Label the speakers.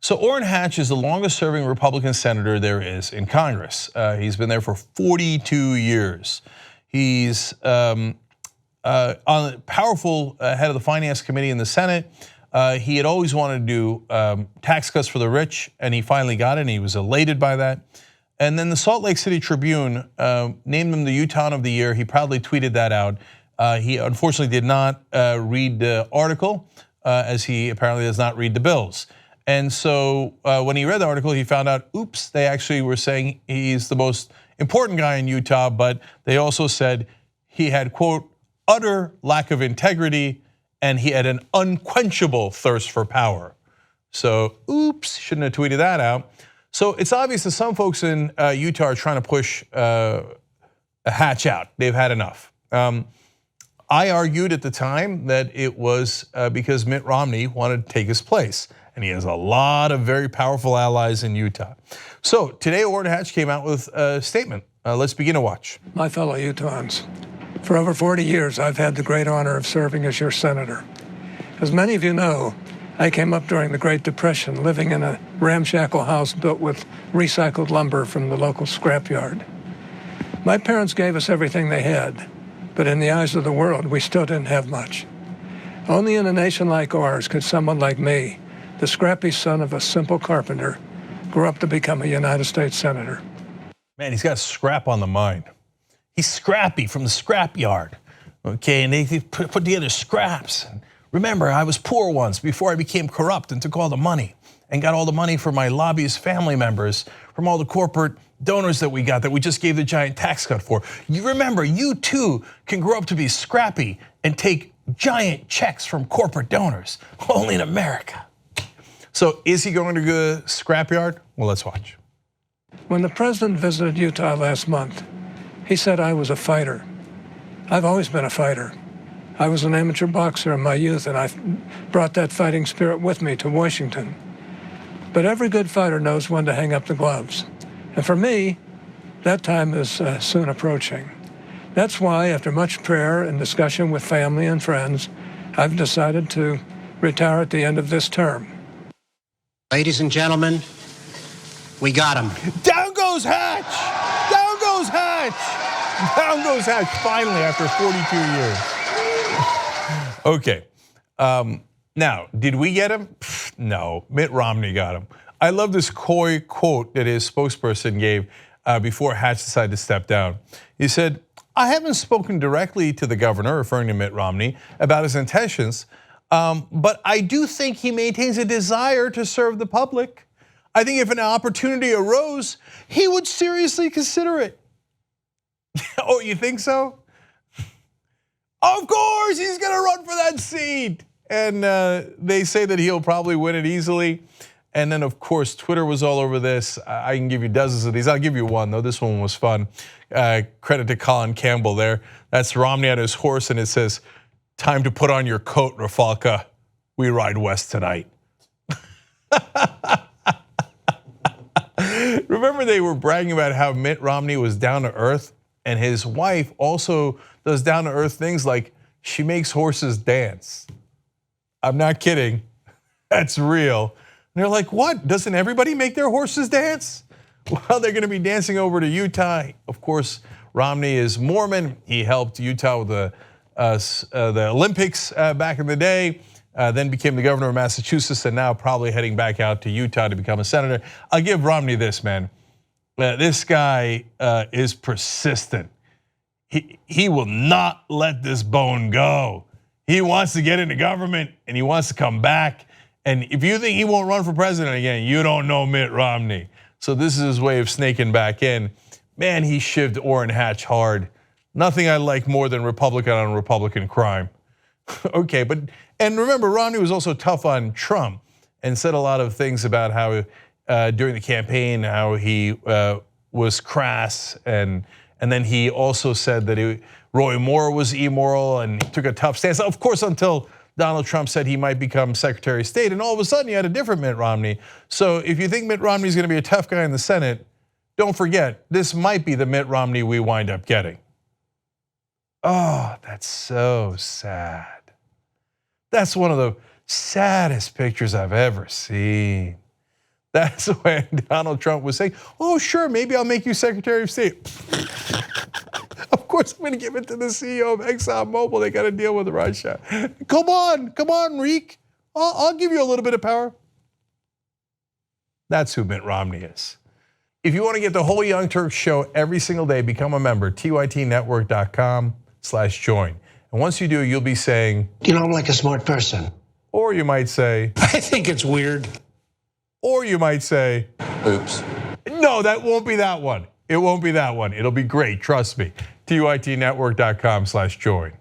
Speaker 1: So Orrin Hatch is the longest serving Republican senator there is in Congress. He's been there for 42 years. He's on a powerful head of the Finance Committee in the Senate. He had always wanted to do tax cuts for the rich, and he finally got it, and he was elated by that. And then the Salt Lake City Tribune named him the Utah of the Year. He proudly tweeted that out. He unfortunately did not read the article, as he apparently does not read the bills. And so when he read the article, he found out, oops, they actually were saying he's the most important guy in Utah, but they also said he had, quote, utter lack of integrity, and he had an unquenchable thirst for power. So, oops, shouldn't have tweeted that out. So it's obvious that some folks in Utah are trying to push a Hatch out. They've had enough. I argued at the time that it was because Mitt Romney wanted to take his place, and he has a lot of very powerful allies in Utah. So today, Orrin Hatch came out with a statement. Let's begin to watch.
Speaker 2: My fellow Utahns, for over 40 years, I've had the great honor of serving as your senator. As many of you know, I came up during the Great Depression, living in a ramshackle house built with recycled lumber from the local scrapyard. My parents gave us everything they had, but in the eyes of the world, we still didn't have much. Only in a nation like ours could someone like me, the scrappy son of a simple carpenter, grow up to become a United States senator.
Speaker 1: Man, he's got scrap on the mind. He's scrappy from the scrapyard, okay? And they put together scraps. Remember, I was poor once before I became corrupt and took all the money and got all the money for my lobbyist family members from all the corporate donors that we got that we just gave the giant tax cut for. You remember, you too can grow up to be scrappy and take giant checks from corporate donors, only in America. So is he going to the scrapyard? Well, let's watch.
Speaker 2: When the president visited Utah last month, he said I was a fighter. I've always been a fighter. I was an amateur boxer in my youth, and I brought that fighting spirit with me to Washington. But every good fighter knows when to hang up the gloves. And for me, that time is soon approaching. That's why, after much prayer and discussion with family and friends, I've decided to retire at the end of this term.
Speaker 3: Ladies and gentlemen, we got him.
Speaker 1: Down goes Hatch! Down goes Hatch! Down goes Hatch, finally, after 42 years. Okay, now, did we get him? No, Mitt Romney got him. I love this coy quote that his spokesperson gave before Hatch decided to step down. He said, I haven't spoken directly to the governor, referring to Mitt Romney, about his intentions, but I do think he maintains a desire to serve the public. I think if an opportunity arose, he would seriously consider it. Oh, you think so? Of course, he's gonna run for that seat. And they say that he'll probably win it easily. And then of course, Twitter was all over this. I can give you dozens of these. I'll give you one though, this one was fun. Credit to Colin Campbell there. That's Romney on his horse and it says, time to put on your coat, Rafalka. We ride west tonight. Remember they were bragging about how Mitt Romney was down to earth, and his wife also does down to earth things like she makes horses dance. I'm not kidding, that's real. And they're like, what, doesn't everybody make their horses dance? Well, they're gonna be dancing over to Utah. Of course, Romney is Mormon. He helped Utah with the Olympics back in the day. Then became the governor of Massachusetts and now probably heading back out to Utah to become a senator. I'll give Romney this, man. This guy is persistent. He will not let this bone go. He wants to get into government and he wants to come back. And if you think he won't run for president again, you don't know Mitt Romney. So this is his way of snaking back in. Man, he shivved Orrin Hatch hard. Nothing I like more than Republican on Republican crime. Okay, and remember, Romney was also tough on Trump and said a lot of things about how during the campaign, how he was crass, and then he also said that Roy Moore was immoral and he took a tough stance. Of course, until Donald Trump said he might become Secretary of State, and all of a sudden you had a different Mitt Romney. So if you think Mitt Romney is going to be a tough guy in the Senate, don't forget, this might be the Mitt Romney we wind up getting. Oh, that's so sad. That's one of the saddest pictures I've ever seen. That's when Donald Trump was saying, oh, sure, maybe I'll make you Secretary of State. Of course, I'm going to give it to the CEO of ExxonMobil. They got to deal with Russia. Come on, Reek. I'll give you a little bit of power. That's who Mitt Romney is. If you want to get the whole Young Turks show every single day, become a member, tytnetwork.com/join. And once you do, you'll be saying,
Speaker 3: You know, I'm like a smart person.
Speaker 1: or you might say,
Speaker 4: I think it's weird.
Speaker 1: or you might say,
Speaker 4: Oops.
Speaker 1: no, that won't be that one. It won't be that one. It'll be great, trust me. tytnetwork.com/join.